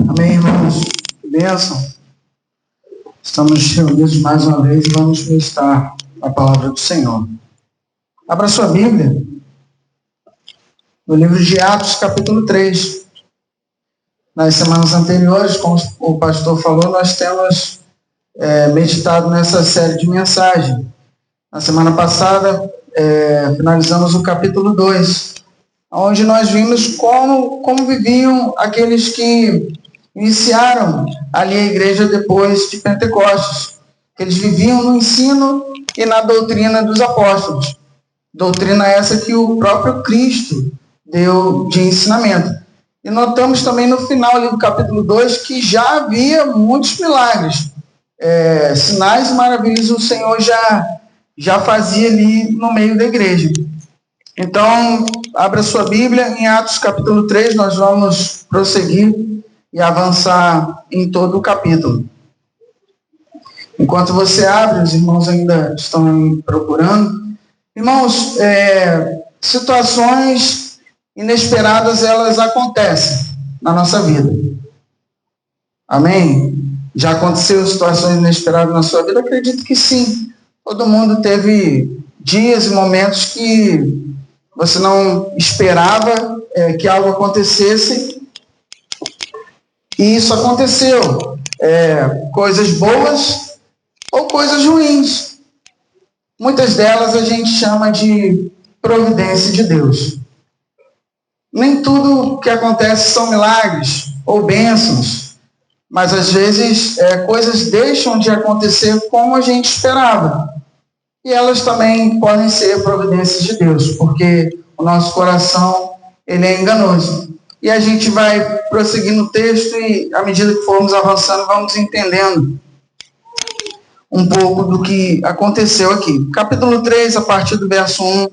Amém, irmãos. Que bênção. Estamos reunidos mais uma vez e vamos meditar a palavra do Senhor. Abra sua Bíblia no livro de Atos, capítulo 3. Nas semanas anteriores, como o pastor falou, nós temos meditado nessa série de mensagens. Na semana passada, finalizamos o capítulo 2, onde nós vimos como viviam aqueles que iniciaram ali a igreja depois de Pentecostes. Eles viviam no ensino e na doutrina dos apóstolos. Doutrina essa que o próprio Cristo deu de ensinamento. E notamos também no final ali do capítulo 2 que já havia muitos milagres. Sinais e maravilhas o Senhor já fazia ali no meio da igreja. Então, abra sua Bíblia em Atos capítulo 3, nós vamos prosseguir e avançar em todo o capítulo. Enquanto você abre, os irmãos ainda estão procurando. Irmãos, situações inesperadas, elas acontecem na nossa vida. Amém? Já aconteceu situações inesperadas na sua vida? Acredito que sim. Todo mundo teve dias e momentos que você não esperava que algo acontecesse. E isso aconteceu. Coisas boas ou coisas ruins. Muitas delas a gente chama de providência de Deus. Nem tudo que acontece são milagres ou bênçãos, mas às vezes coisas deixam de acontecer como a gente esperava. E elas também podem ser providências de Deus, porque o nosso coração ele é enganoso. E a gente vai prosseguir no texto e, à medida que formos avançando, vamos entendendo um pouco do que aconteceu aqui. Capítulo 3, a partir do verso 1,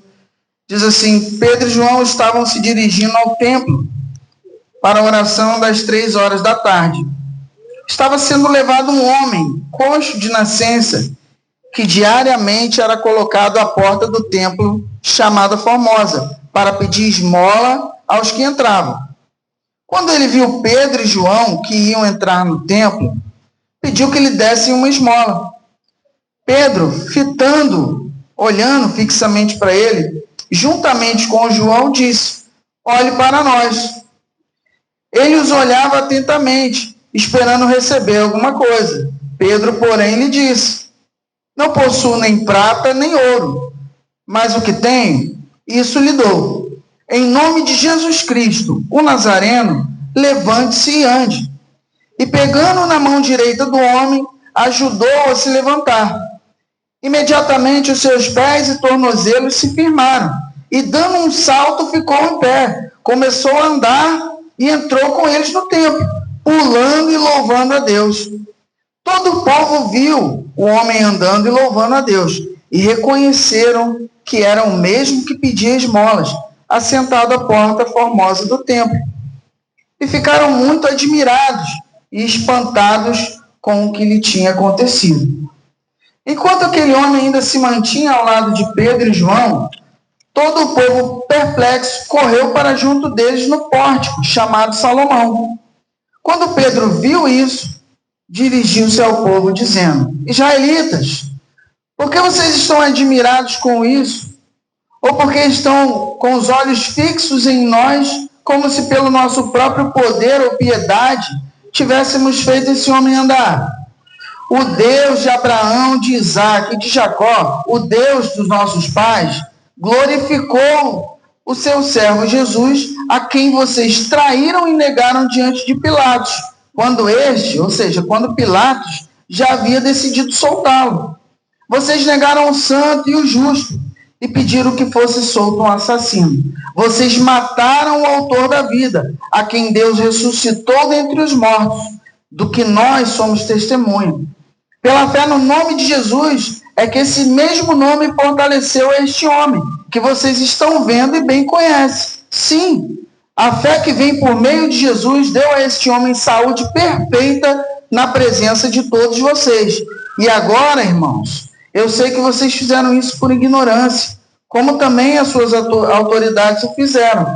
diz assim: Pedro e João estavam se dirigindo ao templo para a oração das 3 horas da tarde. Estava sendo levado um homem, coxo de nascença, que diariamente era colocado à porta do templo, chamada Formosa, para pedir esmola aos que entravam. Quando ele viu Pedro e João, que iam entrar no templo, pediu que lhe dessem uma esmola. Pedro, olhando fixamente para ele, juntamente com João, disse: olhe para nós. Ele os olhava atentamente, esperando receber alguma coisa. Pedro, porém, lhe disse: não possuo nem prata nem ouro, mas o que tenho, isso lhe dou. Em nome de Jesus Cristo, o Nazareno, levante-se e ande. E pegando na mão direita do homem, ajudou-o a se levantar. Imediatamente os seus pés e tornozelos se firmaram, e dando um salto ficou em pé. Começou a andar e entrou com eles no templo, pulando e louvando a Deus. Todo o povo viu o homem andando e louvando a Deus, e reconheceram que era o mesmo que pedia esmolas, assentado à porta formosa do templo. E ficaram muito admirados e espantados com o que lhe tinha acontecido. Enquanto aquele homem ainda se mantinha ao lado de Pedro e João, todo o povo perplexo correu para junto deles no pórtico, chamado Salomão. Quando Pedro viu isso, dirigiu-se ao povo, dizendo: Israelitas, por que vocês estão admirados com isso? Ou porque estão com os olhos fixos em nós, como se pelo nosso próprio poder ou piedade tivéssemos feito esse homem andar? O Deus de Abraão, de Isaac e de Jacó, o Deus dos nossos pais, glorificou o seu servo Jesus, a quem vocês traíram e negaram diante de Pilatos, quando Pilatos já havia decidido soltá-lo. Vocês negaram o santo e o justo e pediram que fosse solto um assassino. Vocês mataram o autor da vida, a quem Deus ressuscitou dentre os mortos, do que nós somos testemunha. Pela fé no nome de Jesus, é que esse mesmo nome fortaleceu este homem, que vocês estão vendo e bem conhecem. Sim, a fé que vem por meio de Jesus deu a este homem saúde perfeita na presença de todos vocês. E agora, irmãos, eu sei que vocês fizeram isso por ignorância, como também as suas autoridades o fizeram.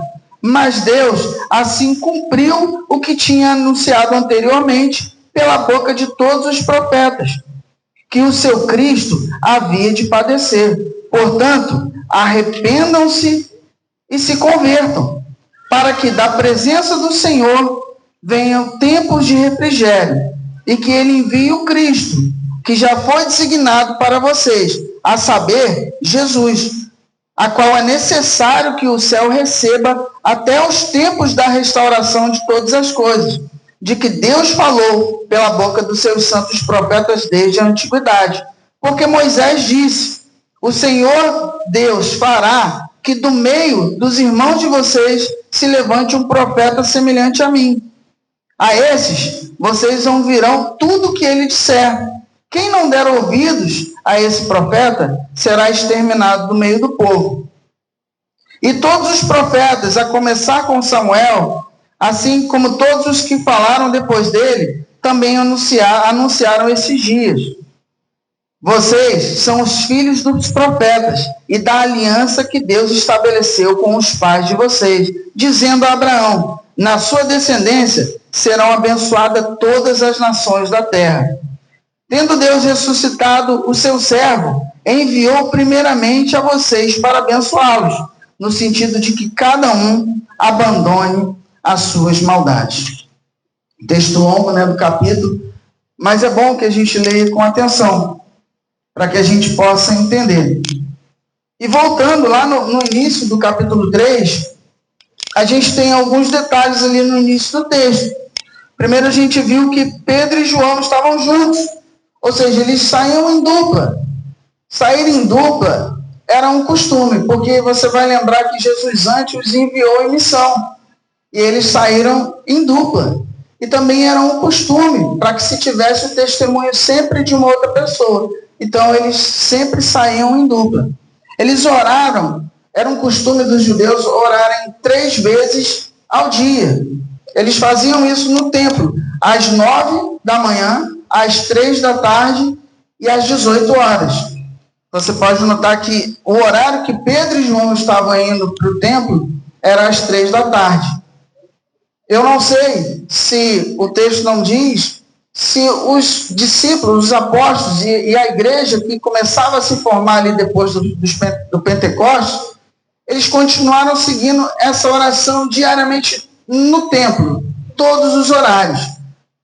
Mas Deus assim cumpriu o que tinha anunciado anteriormente pela boca de todos os profetas, que o seu Cristo havia de padecer. Portanto, arrependam-se e se convertam, para que da presença do Senhor venham tempos de refrigério, e que ele envie o Cristo, que já foi designado para vocês, a saber, Jesus, a qual é necessário que o céu receba até os tempos da restauração de todas as coisas, de que Deus falou pela boca dos seus santos profetas desde a antiguidade. Porque Moisés disse: o Senhor Deus fará que do meio dos irmãos de vocês se levante um profeta semelhante a mim. A esses vocês ouvirão tudo o que ele disser. Quem não der ouvidos a esse profeta será exterminado do meio do povo. E todos os profetas, a começar com Samuel, assim como todos os que falaram depois dele, também anunciaram esses dias. Vocês são os filhos dos profetas e da aliança que Deus estabeleceu com os pais de vocês, dizendo a Abraão: na sua descendência serão abençoadas todas as nações da terra. Tendo Deus ressuscitado o seu servo, enviou primeiramente a vocês para abençoá-los, no sentido de que cada um abandone as suas maldades. Texto longo, do capítulo, mas é bom que a gente leia com atenção, para que a gente possa entender. E voltando lá no início do capítulo 3, a gente tem alguns detalhes ali no início do texto. Primeiro a gente viu que Pedro e João estavam juntos, ou seja, eles saíam em dupla. Sair em dupla era um costume, porque você vai lembrar que Jesus antes os enviou em missão, e eles saíram em dupla. E também era um costume, para que se tivesse o testemunho sempre de uma outra pessoa. Então, eles sempre saíam em dupla. Eles oraram, era um costume dos judeus orarem 3 vezes ao dia. Eles faziam isso no templo, às 9 da manhã, às 3 da tarde e às 18 horas. Você pode notar que o horário que Pedro e João estavam indo para o templo era às 3 da tarde. Eu não sei se o texto não diz se os discípulos, os apóstolos e a igreja que começava a se formar ali depois do Pentecostes, eles continuaram seguindo essa oração diariamente no templo, todos os horários.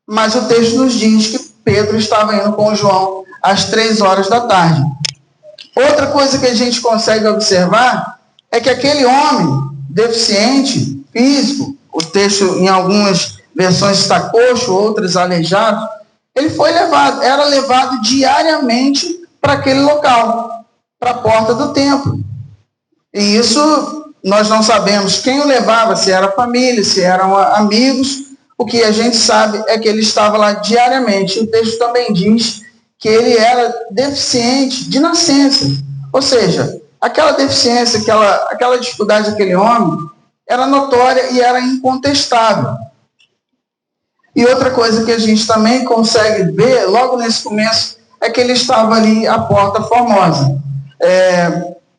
Mas o texto nos diz que Pedro estava indo com João às 3 horas da tarde. Outra coisa que a gente consegue observar é que aquele homem deficiente, físico, o texto em algumas versões está coxo, outras aleijado, ele foi levado, era levado diariamente para aquele local, para a porta do templo. E isso nós não sabemos quem o levava, se era família, se eram amigos. O que a gente sabe é que ele estava lá diariamente. O texto também diz que ele era deficiente de nascença. Ou seja, aquela deficiência, aquela dificuldade daquele homem era notória e era incontestável. E outra coisa que a gente também consegue ver, logo nesse começo, é que ele estava ali à Porta Formosa.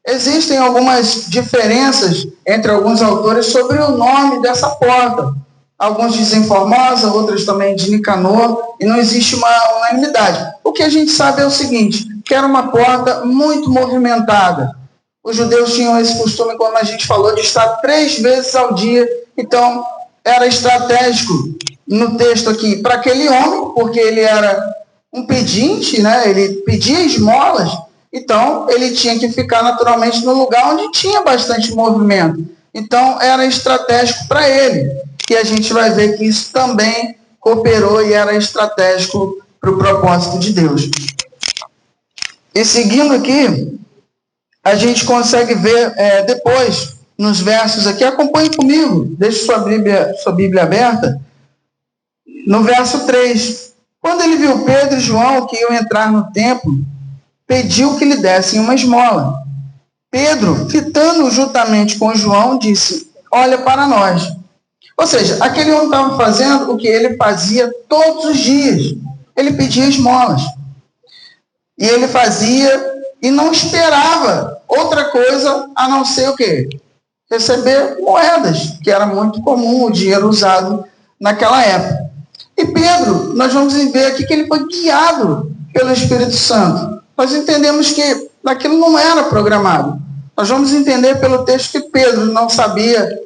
Existem algumas diferenças entre alguns autores sobre o nome dessa porta. Alguns dizem Formosa, outros também de Nicanor, e não existe uma unanimidade. O que a gente sabe é o seguinte, que era uma porta muito movimentada. Os judeus tinham esse costume, como a gente falou, de estar 3 vezes ao dia. Então, era estratégico no texto aqui para aquele homem, porque ele era um pedinte, ele pedia esmolas, então ele tinha que ficar naturalmente no lugar onde tinha bastante movimento. Então, era estratégico para ele. E a gente vai ver que isso também cooperou e era estratégico para o propósito de Deus. E seguindo aqui, a gente consegue ver depois, nos versos aqui, acompanhe comigo, deixe sua Bíblia aberta, no verso 3. Quando ele viu Pedro e João que iam entrar no templo, pediu que lhe dessem uma esmola. Pedro, fitando juntamente com João, disse: olha para nós. Ou seja, aquele homem estava fazendo o que ele fazia todos os dias. Ele pedia esmolas. E ele fazia e não esperava outra coisa a não ser o quê? receber moedas, que era muito comum o dinheiro usado naquela época. E Pedro, nós vamos ver aqui que ele foi guiado pelo Espírito Santo. Nós entendemos que aquilo não era programado. Nós vamos entender pelo texto que Pedro não sabia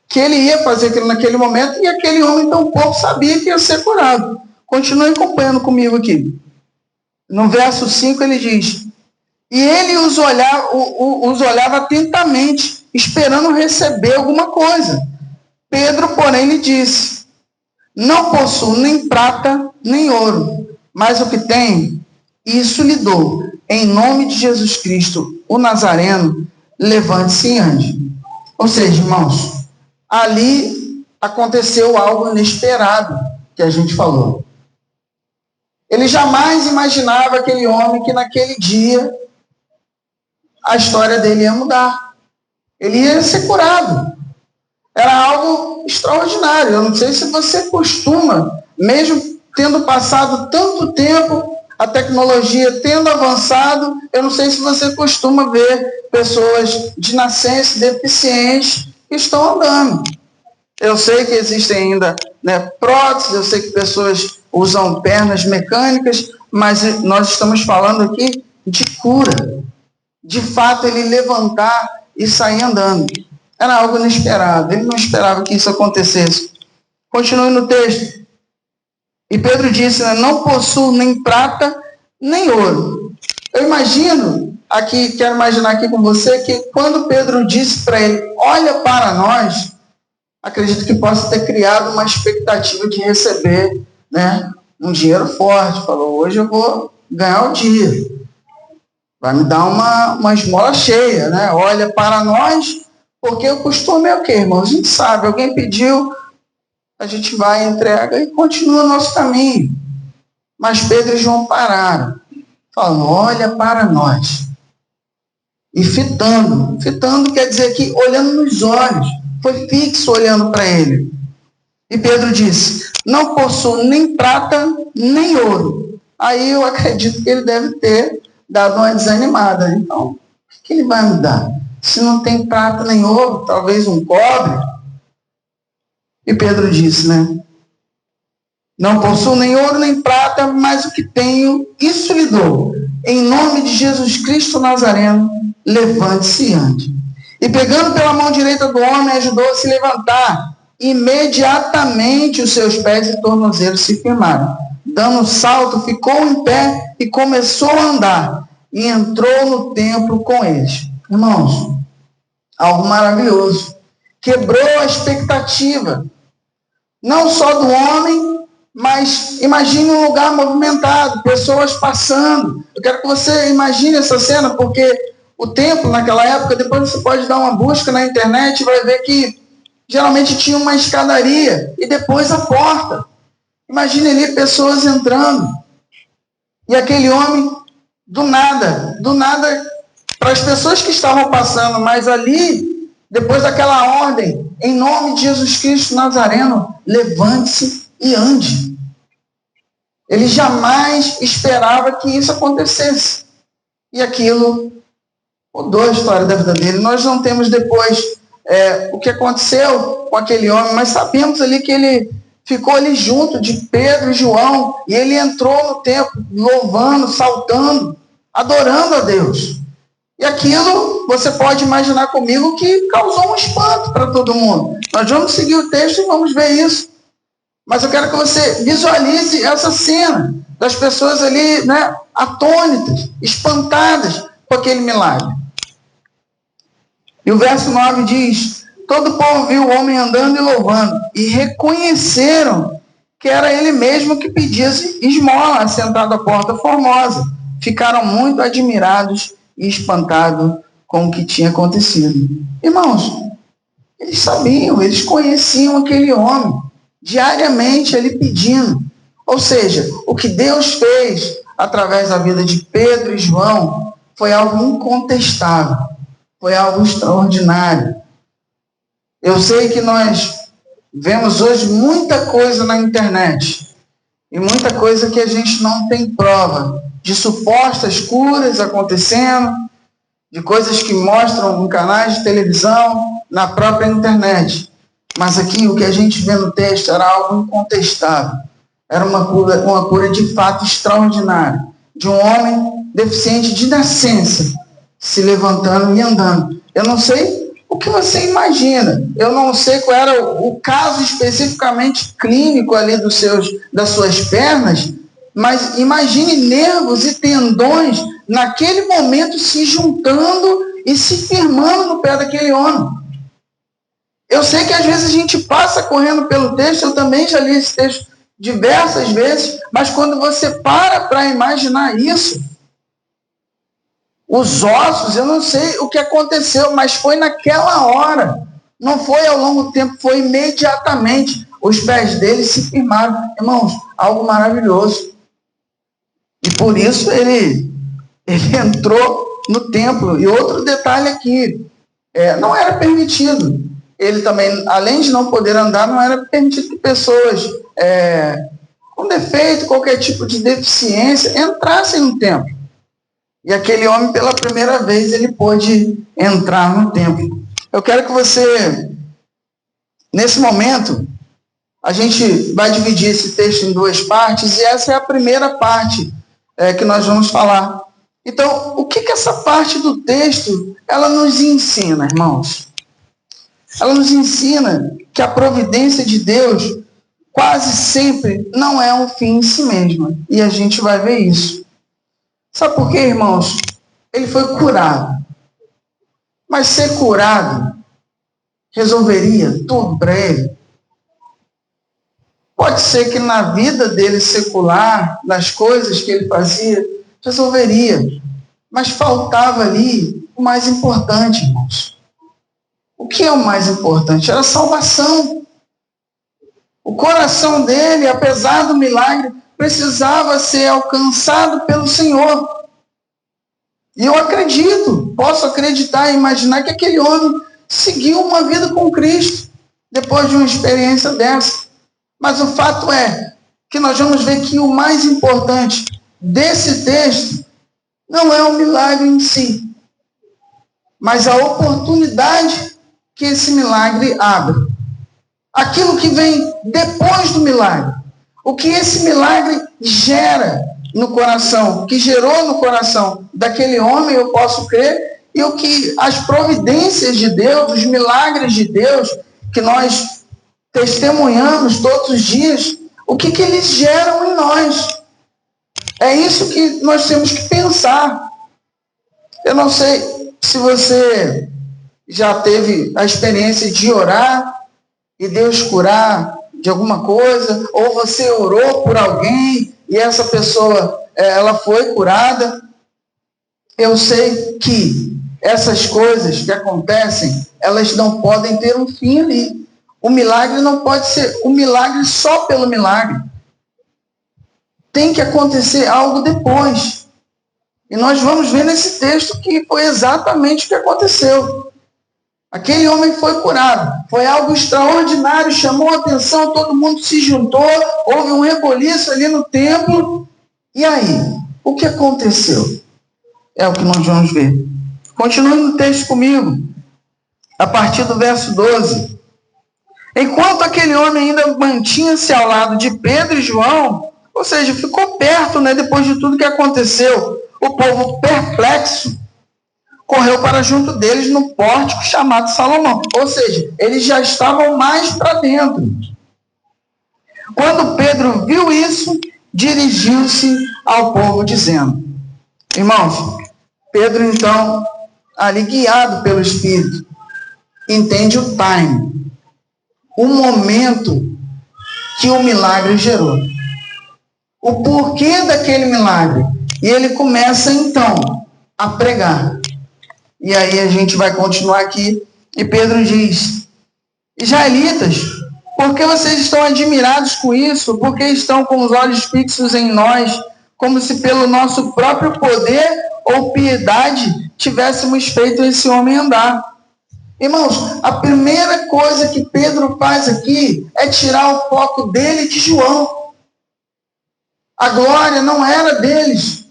que ele ia fazer aquilo naquele momento e aquele homem tampouco sabia que ia ser curado. Continue acompanhando comigo aqui. No verso 5 ele diz: e ele os olhava atentamente, esperando receber alguma coisa. Pedro, porém, lhe disse: não possuo nem prata, nem ouro, mas o que tenho, isso lhe dou. Em nome de Jesus Cristo, o Nazareno, levante-se e ande. Ou seja, irmãos, ali aconteceu algo inesperado, que a gente falou. Ele jamais imaginava aquele homem que naquele dia a história dele ia mudar. Ele ia ser curado. Era algo extraordinário. Eu não sei se você costuma, mesmo tendo passado tanto tempo, a tecnologia tendo avançado, eu não sei se você costuma ver pessoas de nascença deficientes que estão andando. Eu sei que existem ainda próteses, eu sei que pessoas usam pernas mecânicas, mas nós estamos falando aqui de cura. De fato, ele levantar e sair andando. Era algo inesperado. Ele não esperava que isso acontecesse. Continue no texto. E Pedro disse: não possuo nem prata, nem ouro. Eu imagino, quero imaginar aqui com você, que quando Pedro disse para ele: olha para nós, acredito que possa ter criado uma expectativa de receber um dinheiro forte. Falou: hoje eu vou ganhar o dia. Vai me dar uma esmola cheia, Olha para nós, porque o costume é o quê, irmãos? A gente sabe, alguém pediu, a gente vai, entrega e continua o nosso caminho. Mas Pedro e João pararam, falando: olha para nós. E fitando quer dizer que olhando nos olhos, foi fixo olhando para ele. E Pedro disse: não possuo nem prata, nem ouro. Aí eu acredito que ele deve ter dado uma desanimada. Então, o que ele vai me dar? Se não tem prata nem ouro, talvez um cobre. E Pedro disse, não possuo nem ouro nem prata, mas o que tenho, isso lhe dou. Em nome de Jesus Cristo Nazareno, levante-se e ande. E pegando pela mão direita do homem, ajudou a se levantar. Imediatamente os seus pés e tornozelos se firmaram. Dando um salto, ficou em pé e começou a andar. E entrou no templo com eles. Irmãos, algo maravilhoso. Quebrou a expectativa. Não só do homem, mas imagine um lugar movimentado, pessoas passando. Eu quero que você imagine essa cena, porque o templo naquela época, depois você pode dar uma busca na internet e vai ver que geralmente tinha uma escadaria e depois a porta. Imagine ali pessoas entrando. E aquele homem, do nada, para as pessoas que estavam passando, mas ali, depois daquela ordem, em nome de Jesus Cristo Nazareno, levante-se e ande. Ele jamais esperava que isso acontecesse. E aquilo mudou a história da vida dele. Nós não temos depois o que aconteceu com aquele homem, mas sabemos ali que ele ficou ali junto de Pedro e João, e ele entrou no templo louvando, saltando, adorando a Deus. E aquilo, você pode imaginar comigo, que causou um espanto para todo mundo. Nós vamos seguir o texto e vamos ver isso. Mas eu quero que você visualize essa cena das pessoas ali, atônitas, espantadas com aquele milagre. E o verso 9 diz: todo o povo viu o homem andando e louvando, e reconheceram que era ele mesmo que pedia esmola, sentado à porta formosa. Ficaram muito admirados e espantados com o que tinha acontecido. Irmãos, eles sabiam, eles conheciam aquele homem, diariamente ele pedindo. Ou seja, o que Deus fez através da vida de Pedro e João foi algo incontestável, foi algo extraordinário. Eu sei que nós vemos hoje muita coisa na internet e muita coisa que a gente não tem prova de supostas curas acontecendo, de coisas que mostram em canais de televisão, na própria internet. Mas aqui o que a gente vê no texto era algo incontestável. Era uma cura de fato extraordinária, de um homem deficiente de nascença, se levantando e andando. Eu não sei o que você imagina, eu não sei qual era o caso especificamente clínico ali das suas pernas, mas imagine nervos e tendões naquele momento se juntando e se firmando no pé daquele homem. Eu sei que às vezes a gente passa correndo pelo texto, eu também já li esse texto diversas vezes, mas quando você para imaginar isso, os ossos, eu não sei o que aconteceu, mas foi naquela hora, não foi ao longo do tempo, foi imediatamente, os pés dele se firmaram. Irmãos, algo maravilhoso. E por isso ele entrou no templo. E outro detalhe aqui, não era permitido. Ele também, além de não poder andar, não era permitido que pessoas com defeito, qualquer tipo de deficiência, entrassem no templo. E aquele homem, pela primeira vez, ele pôde entrar no templo. Eu quero que você, nesse momento, a gente vai dividir esse texto em duas partes, e essa é a primeira parte que nós vamos falar. Então, o que essa parte do texto, ela nos ensina, irmãos? Ela nos ensina que a providência de Deus quase sempre não é um fim em si mesma. E a gente vai ver isso. Sabe por quê, irmãos? Ele foi curado. Mas ser curado resolveria tudo para ele? Pode ser que na vida dele secular, nas coisas que ele fazia, resolveria. Mas faltava ali o mais importante, irmãos. O que é o mais importante? Era a salvação. O coração dele, apesar do milagre, precisava ser alcançado pelo Senhor. E eu acredito, posso acreditar e imaginar que aquele homem seguiu uma vida com Cristo depois de uma experiência dessa. Mas o fato é que nós vamos ver que o mais importante desse texto não é o milagre em si, mas a oportunidade que esse milagre abre. Aquilo que vem depois do milagre. O que esse milagre gera no coração, que gerou no coração daquele homem, eu posso crer, e o que as providências de Deus, os milagres de Deus, que nós testemunhamos todos os dias, o que eles geram em nós. É isso que nós temos que pensar. Eu não sei se você já teve a experiência de orar e Deus curar de alguma coisa, ou você orou por alguém e essa pessoa ela foi curada. Eu sei que essas coisas que acontecem, elas não podem ter um fim ali. O milagre não pode ser um milagre só pelo milagre. Tem que acontecer algo depois. E nós vamos ver nesse texto que foi exatamente o que aconteceu. Aquele homem foi curado. Foi algo extraordinário, chamou a atenção, todo mundo se juntou, houve um reboliço ali no templo. E aí? O que aconteceu? É o que nós vamos ver. Continue no texto comigo. A partir do verso 12. Enquanto aquele homem ainda mantinha-se ao lado de Pedro e João, ou seja, ficou perto, depois de tudo que aconteceu, o povo perplexo correu para junto deles no pórtico chamado Salomão. Ou seja, eles já estavam mais para dentro. Quando Pedro viu isso, dirigiu-se ao povo dizendo: irmãos, Pedro então, ali guiado pelo Espírito, entende o time, o momento que o milagre gerou. O porquê daquele milagre. E ele começa então a pregar. E aí a gente vai continuar aqui. E Pedro diz: israelitas, por que vocês estão admirados com isso? Por que estão com os olhos fixos em nós, como se pelo nosso próprio poder ou piedade tivéssemos feito esse homem andar? Irmãos, a primeira coisa que Pedro faz aqui é tirar o foco dele de João. A glória não era deles.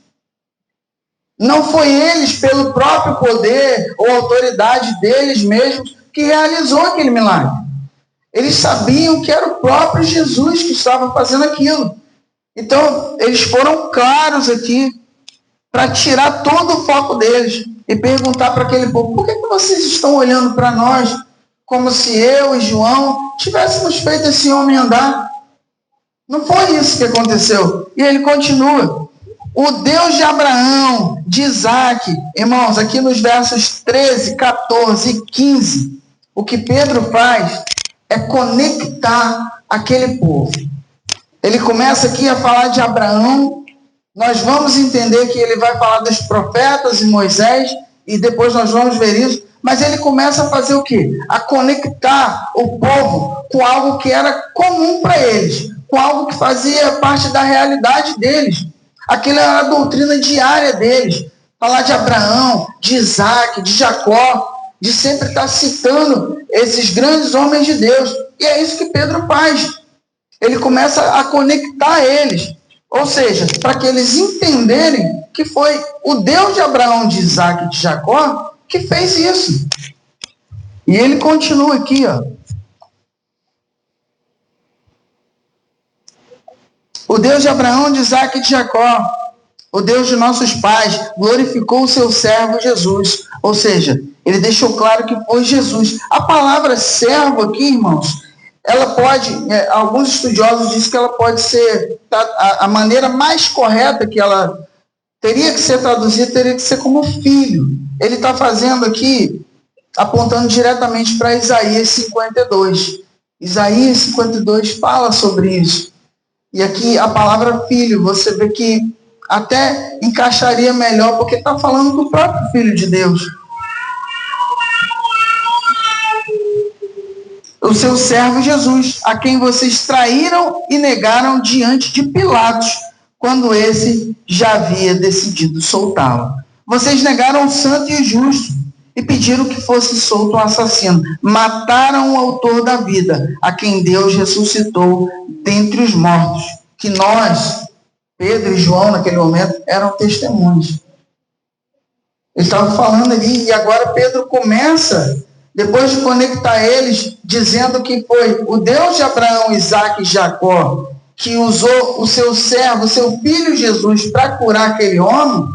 Não foi eles, pelo próprio poder ou autoridade deles mesmos, que realizou aquele milagre. Eles sabiam que era o próprio Jesus que estava fazendo aquilo. Então, eles foram claros aqui para tirar todo o foco deles e perguntar para aquele povo: por que vocês estão olhando para nós como se eu e João tivéssemos feito esse homem andar? Não foi isso que aconteceu. E ele continua: o Deus de Abraão, de Isaac. Irmãos, aqui nos versos 13, 14 e 15, o que Pedro faz é conectar aquele povo. Ele começa aqui a falar de Abraão. Nós vamos entender que ele vai falar dos profetas e Moisés, e depois nós vamos ver isso. Mas ele começa a fazer o quê? A conectar o povo com algo que era comum para eles, com algo que fazia parte da realidade deles. Aquilo era a doutrina diária deles. Falar de Abraão, de Isaac, de Jacó, de sempre estar citando esses grandes homens de Deus. E é isso que Pedro faz. Ele começa a conectar eles. Ou seja, para que eles entenderem que foi o Deus de Abraão, de Isaac e de Jacó que fez isso. E ele continua aqui, ó. O Deus de Abraão, de Isaac e de Jacó, o Deus de nossos pais, glorificou o seu servo Jesus. Ou seja, ele deixou claro que foi Jesus. A palavra servo aqui, irmãos, ela pode, alguns estudiosos dizem que ela pode ser, a maneira mais correta que ela teria que ser traduzida, teria que ser como filho. Ele está fazendo aqui, apontando diretamente para Isaías 52. Isaías 52 fala sobre isso. E aqui a palavra filho, você vê que até encaixaria melhor, porque está falando do próprio Filho de Deus. O seu servo Jesus, a quem vocês traíram e negaram diante de Pilatos, quando esse já havia decidido soltá-lo. Vocês negaram o santo e o justo e pediram que fosse solto um assassino. Mataram o autor da vida, a quem Deus ressuscitou dentre os mortos. Que nós, Pedro e João, naquele momento, eram testemunhos. Ele estava falando ali, e agora Pedro começa, depois de conectar eles, dizendo que foi o Deus de Abraão, Isaac e Jacó que usou o seu servo, o seu filho Jesus, para curar aquele homem.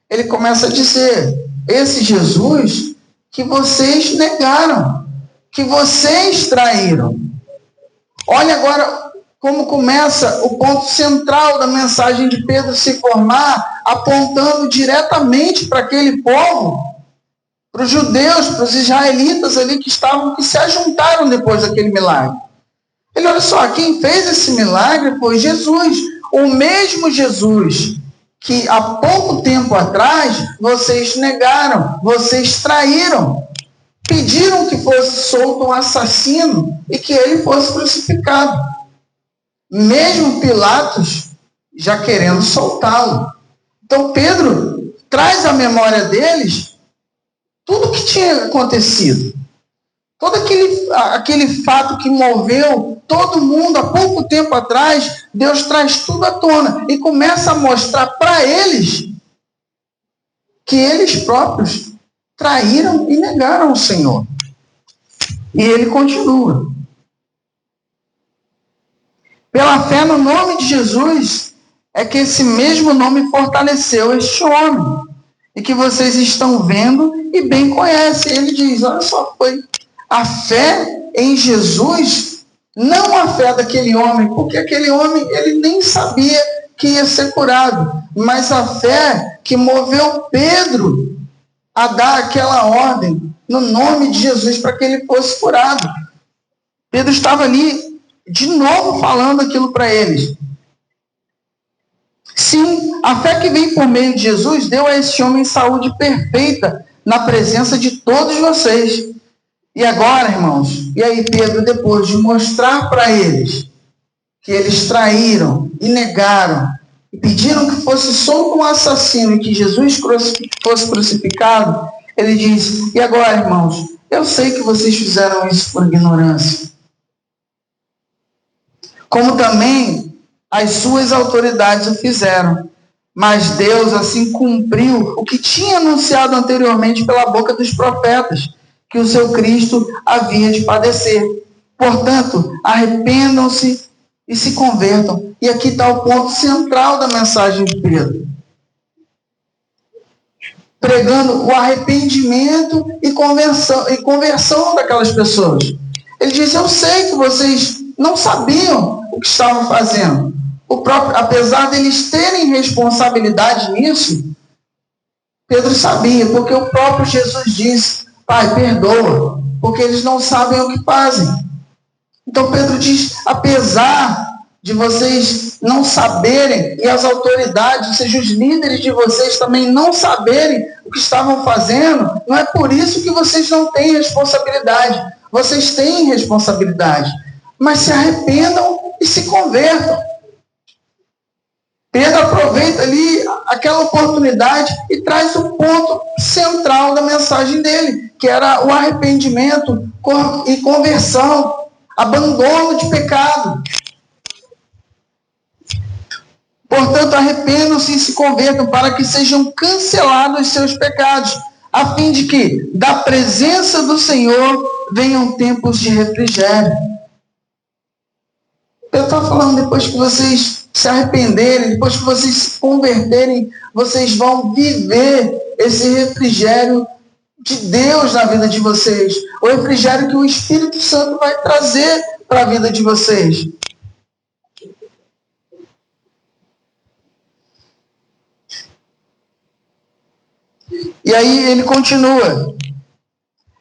Ele começa a dizer: esse Jesus que vocês negaram, que vocês traíram. Olha agora como começa o ponto central da mensagem de Pedro se formar, apontando diretamente para aquele povo, para os judeus, para os israelitas ali que se ajuntaram depois daquele milagre. Ele, olha só, quem fez esse milagre foi Jesus, o mesmo Jesus que há pouco tempo atrás vocês negaram, vocês traíram, pediram que fosse solto um assassino e que ele fosse crucificado. Mesmo Pilatos já querendo soltá-lo. Então Pedro traz à memória deles tudo o que tinha acontecido. Todo aquele fato que moveu todo mundo há pouco tempo atrás, Deus traz tudo à tona e começa a mostrar para eles que eles próprios traíram e negaram o Senhor. E ele continua. Pela fé no nome de Jesus, é que esse mesmo nome fortaleceu este homem, e que vocês estão vendo e bem conhecem. Ele diz, olha só, foi a fé em Jesus, não a fé daquele homem, porque aquele homem, ele nem sabia que ia ser curado, mas a fé que moveu Pedro a dar aquela ordem no nome de Jesus para que ele fosse curado. Pedro estava ali de novo falando aquilo para eles. Sim, a fé que vem por meio de Jesus deu a esse homem saúde perfeita na presença de todos vocês. E agora, irmãos, e aí Pedro, depois de mostrar para eles que eles traíram e negaram e pediram que fosse solto um assassino e que Jesus fosse crucificado, ele diz, e agora, irmãos, eu sei que vocês fizeram isso por ignorância, como também as suas autoridades o fizeram, mas Deus assim cumpriu o que tinha anunciado anteriormente pela boca dos profetas, que o seu Cristo havia de padecer. Portanto, arrependam-se e se convertam. E aqui está o ponto central da mensagem de Pedro. Pregando o arrependimento e conversão daquelas pessoas. Ele diz, eu sei que vocês não sabiam o que estavam fazendo. Apesar deles terem responsabilidade nisso, Pedro sabia, porque o próprio Jesus disse, Pai, perdoa, porque eles não sabem o que fazem. Então Pedro diz, apesar de vocês não saberem, e as autoridades, ou seja, os líderes de vocês também não saberem o que estavam fazendo, não é por isso que vocês não têm responsabilidade. Vocês têm responsabilidade, mas se arrependam e se convertam. Pedro aproveita ali aquela oportunidade e traz o ponto central da mensagem dele, que era o arrependimento e conversão, abandono de pecado. Portanto, arrependam-se e se convertam para que sejam cancelados seus pecados, a fim de que, da presença do Senhor, venham tempos de refrigério. Eu estou falando, depois que vocês se arrependerem, depois que vocês se converterem, vocês vão viver esse refrigério de Deus na vida de vocês. O refrigério que o Espírito Santo vai trazer para a vida de vocês. E aí ele continua.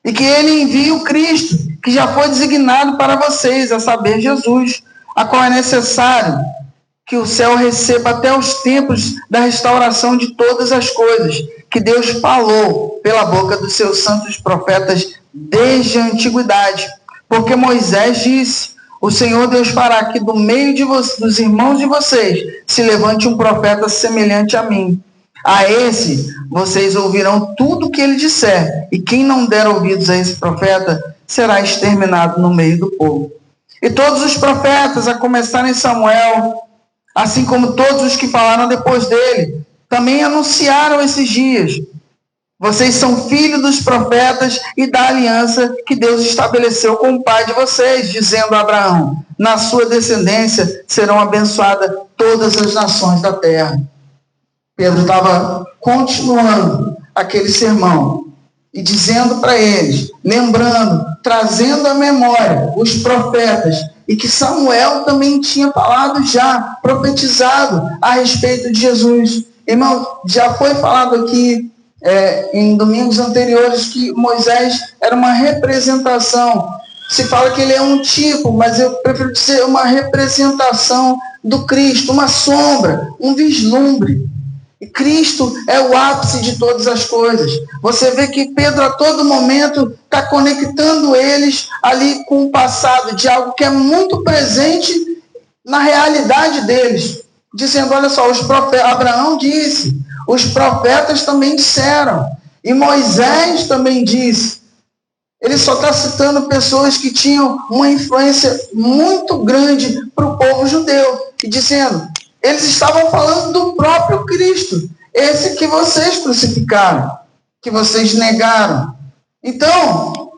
E que ele envie o Cristo, que já foi designado para vocês, a saber, Jesus, a qual é necessário que o céu receba até os tempos da restauração de todas as coisas, que Deus falou pela boca dos seus santos profetas desde a antiguidade. Porque Moisés disse, o Senhor Deus fará que do meio dos irmãos de vocês se levante um profeta semelhante a mim. A esse vocês ouvirão tudo o que ele disser, e quem não der ouvidos a esse profeta será exterminado no meio do povo. E todos os profetas, a começar em Samuel, assim como todos os que falaram depois dele, também anunciaram esses dias. Vocês são filhos dos profetas e da aliança que Deus estabeleceu com o pai de vocês, dizendo a Abraão, na sua descendência serão abençoadas todas as nações da terra. Pedro estava continuando aquele sermão e dizendo para eles, lembrando, trazendo à memória os profetas, e que Samuel também tinha falado já, profetizado a respeito de Jesus. Irmão, já foi falado aqui em domingos anteriores que Moisés era uma representação. Se fala que ele é um tipo, mas eu prefiro dizer uma representação do Cristo, uma sombra, um vislumbre. E Cristo é o ápice de todas as coisas. Você vê que Pedro a todo momento está conectando eles ali com o passado, de algo que é muito presente na realidade deles. Dizendo, olha só, Abraão disse, os profetas também disseram, e Moisés também disse. Ele só está citando pessoas que tinham uma influência muito grande para o povo judeu. E dizendo, eles estavam falando do próprio Cristo, esse que vocês crucificaram, que vocês negaram. Então,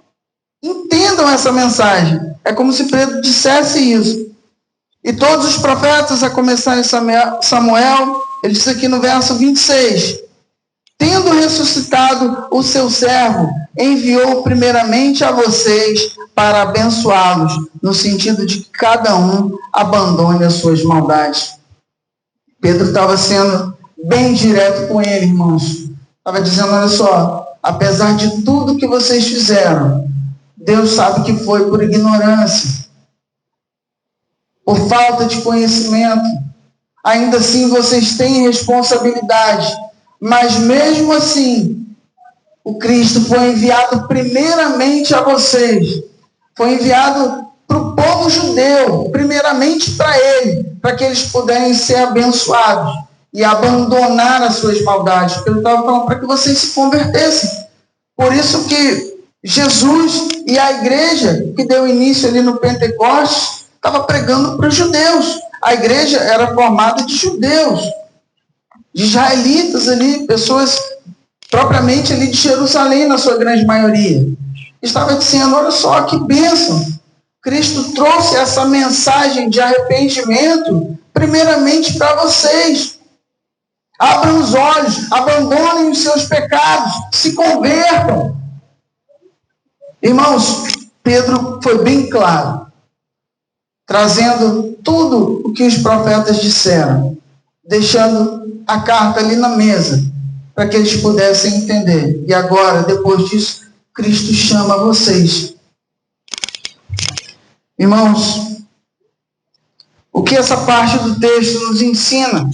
entendam essa mensagem. É como se Pedro dissesse isso. E todos os profetas, a começar em Samuel, ele diz aqui no verso 26, tendo ressuscitado o seu servo, enviou primeiramente a vocês para abençoá-los, no sentido de que cada um abandone as suas maldades. Pedro estava sendo bem direto com ele, irmãos. Estava dizendo, olha só, apesar de tudo que vocês fizeram, Deus sabe que foi por ignorância, por falta de conhecimento. Ainda assim, vocês têm responsabilidade. Mas mesmo assim, o Cristo foi enviado primeiramente a vocês. Foi enviado para o povo judeu, primeiramente para ele, para que eles pudessem ser abençoados e abandonar as suas maldades. Ele estava falando para que vocês se convertessem. Por isso que Jesus e a igreja que deu início ali no Pentecostes estava pregando para os judeus. A igreja era formada de judeus, de israelitas ali, pessoas propriamente ali de Jerusalém, na sua grande maioria. estava dizendo, olha só que bênção. Cristo trouxe essa mensagem de arrependimento primeiramente para vocês. Abram os olhos, abandonem os seus pecados, se convertam. Irmãos, Pedro foi bem claro, trazendo tudo o que os profetas disseram, deixando a carta ali na mesa, para que eles pudessem entender. E agora, depois disso, Cristo chama vocês. Irmãos, o que essa parte do texto nos ensina?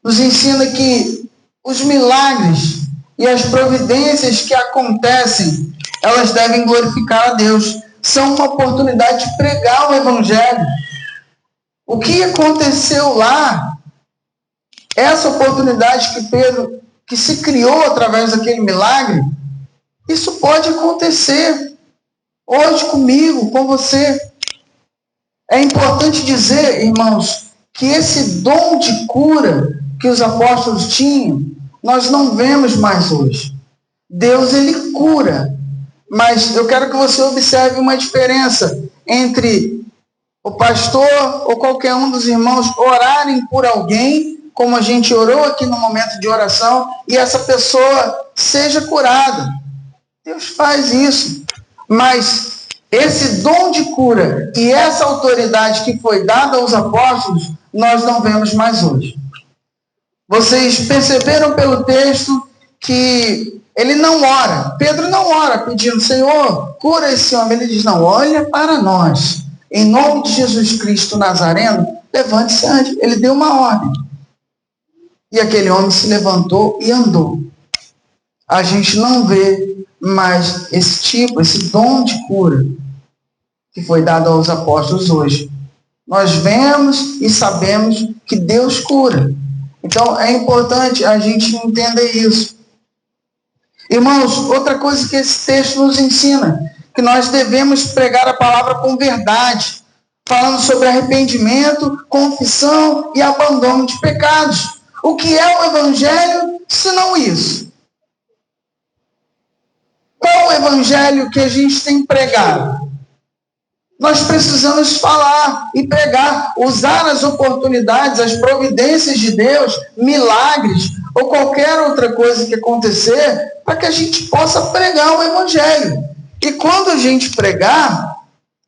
Nos ensina que os milagres e as providências que acontecem, elas devem glorificar a Deus. São uma oportunidade de pregar o Evangelho. O que aconteceu lá, essa oportunidade que Pedro, que se criou através daquele milagre, isso pode acontecer hoje comigo, com você. É importante dizer, irmãos, que esse dom de cura que os apóstolos tinham, nós não vemos mais hoje. Deus, ele cura. Mas eu quero que você observe uma diferença entre o pastor ou qualquer um dos irmãos orarem por alguém, como a gente orou aqui no momento de oração, e essa pessoa seja curada. Deus faz isso. Mas esse dom de cura e essa autoridade que foi dada aos apóstolos, nós não vemos mais hoje. Vocês perceberam pelo texto que ele não ora. Pedro não ora pedindo, Senhor, cura esse homem. Ele diz, não, olha para nós. Em nome de Jesus Cristo Nazareno, levante-se antes. Ele deu uma ordem. E aquele homem se levantou e andou. A gente não vê mais esse dom de cura que foi dado aos apóstolos hoje. Nós vemos e sabemos que Deus cura. Então, é importante a gente entender isso. Irmãos, outra coisa que esse texto nos ensina, que nós devemos pregar a palavra com verdade, falando sobre arrependimento, confissão e abandono de pecados. O que é o Evangelho, se não isso? Qual o Evangelho que a gente tem pregado? Nós precisamos falar e pregar, usar as oportunidades, as providências de Deus, milagres ou qualquer outra coisa que acontecer, para que a gente possa pregar o Evangelho. E quando a gente pregar,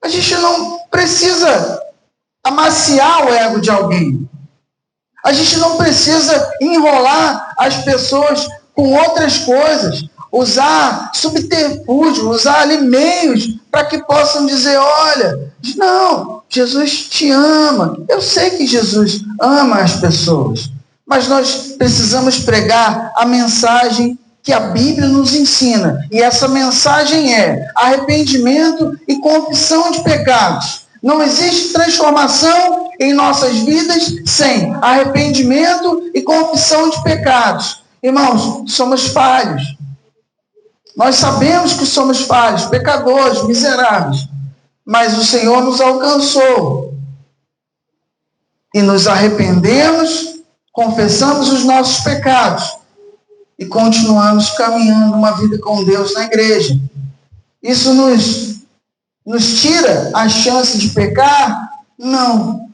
a gente não precisa amaciar o ego de alguém. A gente não precisa enrolar as pessoas com outras coisas, usar subterfúgio, usar ali meios para que possam dizer, olha, não, Jesus te ama. Eu sei que Jesus ama as pessoas, mas nós precisamos pregar a mensagem que a Bíblia nos ensina. E essa mensagem é arrependimento e confissão de pecados. Não existe transformação em nossas vidas sem arrependimento e confissão de pecados. Irmãos, somos falhos. Nós sabemos que somos falhos, pecadores, miseráveis. Mas o Senhor nos alcançou. E nos arrependemos, confessamos os nossos pecados e continuamos caminhando uma vida com Deus na igreja. Isso nos tira a chance de pecar? Não.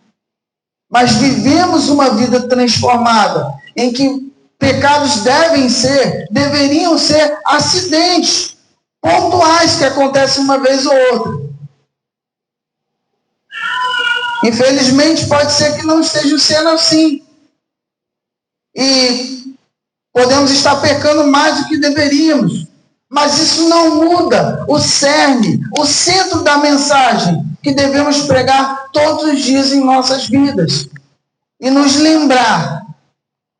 Mas vivemos uma vida transformada, em que pecados deveriam ser acidentes pontuais que acontecem uma vez ou outra. Infelizmente, pode ser que não esteja sendo assim. E podemos estar pecando mais do que deveríamos. Mas isso não muda o cerne, o centro da mensagem que devemos pregar todos os dias em nossas vidas. E nos lembrar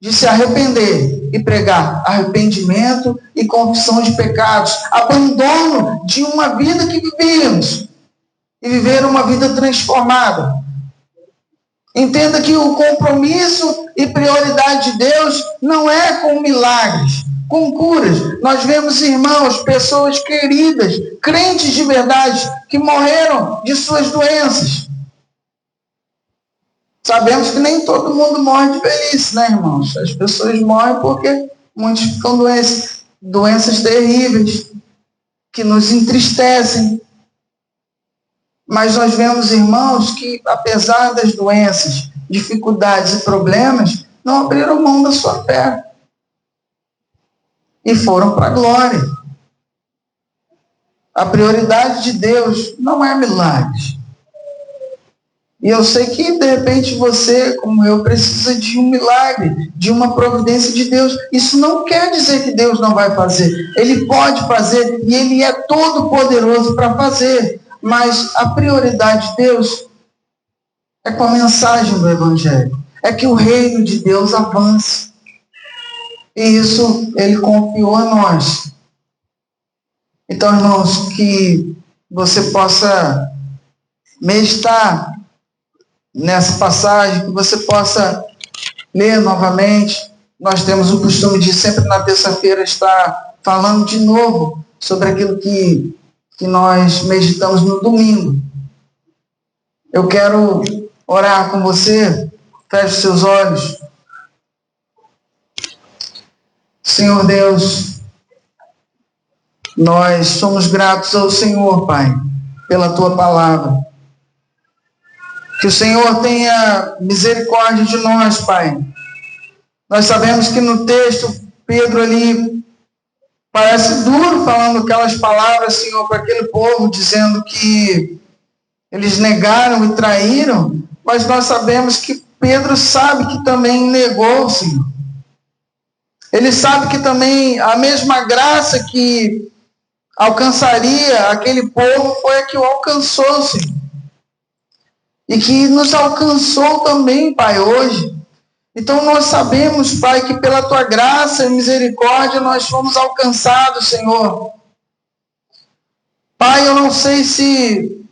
de se arrepender e pregar arrependimento e confissão de pecados, abandono de uma vida que vivíamos e viver uma vida transformada. Entenda que o compromisso e prioridade de Deus não é com milagres, com curas. Nós vemos irmãos, pessoas queridas, crentes de verdade, que morreram de suas doenças. Sabemos que nem todo mundo morre de velhice, né, irmãos? As pessoas morrem porque muitos ficam doenças terríveis. que nos entristecem. Mas nós vemos irmãos que, apesar das doenças, dificuldades e problemas, não abriram mão da sua fé. E foram para a glória. A prioridade de Deus não é milagres. E eu sei que, de repente, você, como eu, precisa de um milagre, de uma providência de Deus. Isso não quer dizer que Deus não vai fazer. Ele pode fazer e Ele é todo poderoso para fazer. Mas a prioridade de Deus é com a mensagem do Evangelho. É que o reino de Deus avance. E isso Ele confiou a nós. Então, irmãos, que você possa meditar nessa passagem, que você possa ler novamente. Nós temos o costume de sempre na terça-feira estar falando de novo sobre aquilo que nós meditamos no domingo. Eu quero orar com você. Feche os seus olhos. Senhor Deus, nós somos gratos ao Senhor, Pai, pela Tua palavra. Que o Senhor tenha misericórdia de nós, Pai. Nós sabemos que no texto, Pedro ali parece duro falando aquelas palavras, Senhor, para aquele povo, dizendo que eles negaram e traíram, mas nós sabemos que Pedro sabe que também negou, Senhor. Ele sabe que também a mesma graça que alcançaria aquele povo foi a que o alcançou, Senhor. E que nos alcançou também, Pai, hoje. Então nós sabemos, Pai, que pela Tua graça e misericórdia nós fomos alcançados, Senhor. Pai, eu não sei se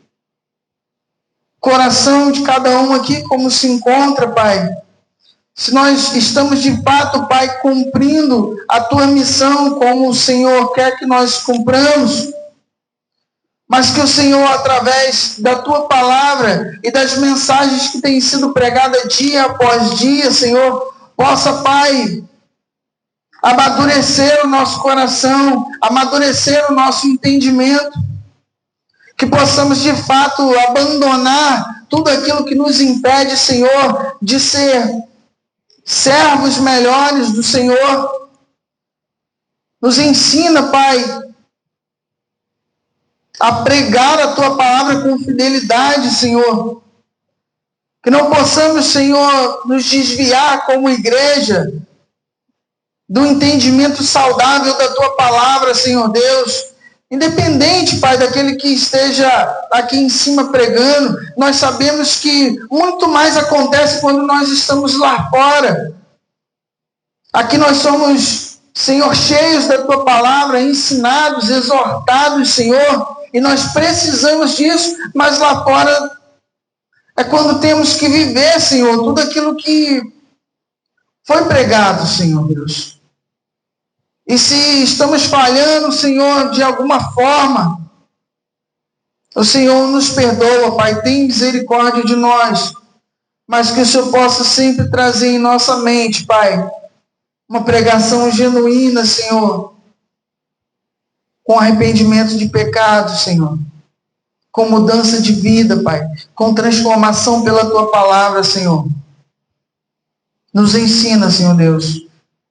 o coração de cada um aqui como se encontra, Pai. Se nós estamos de fato, Pai, cumprindo a Tua missão como o Senhor quer que nós cumpramos. Mas que o Senhor, através da Tua palavra e das mensagens que têm sido pregadas dia após dia, Senhor, possa, Pai, amadurecer o nosso coração, amadurecer o nosso entendimento, que possamos, de fato, abandonar tudo aquilo que nos impede, Senhor, de ser servos melhores do Senhor. Nos ensina, Pai, a pregar a Tua palavra com fidelidade, Senhor. Que não possamos, Senhor, nos desviar como igreja do entendimento saudável da Tua palavra, Senhor Deus. Independente, Pai, daquele que esteja aqui em cima pregando, nós sabemos que muito mais acontece quando nós estamos lá fora. Aqui nós somos, Senhor, cheios da Tua palavra, ensinados, exortados, Senhor, e nós precisamos disso, mas lá fora é quando temos que viver, Senhor, tudo aquilo que foi pregado, Senhor Deus. E se estamos falhando, Senhor, de alguma forma, o Senhor nos perdoa, Pai, tem misericórdia de nós, mas que o Senhor possa sempre trazer em nossa mente, Pai, uma pregação genuína, Senhor, com arrependimento de pecado, Senhor, com mudança de vida, Pai, com transformação pela Tua palavra, Senhor. Nos ensina, Senhor Deus,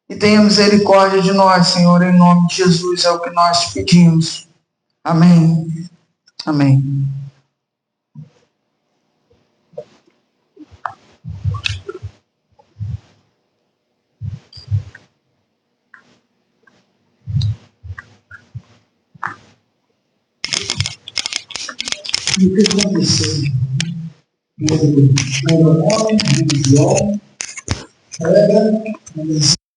e tenha misericórdia de nós, Senhor, em nome de Jesus, é o que nós te pedimos. Amém. Amém. O que aconteceu? O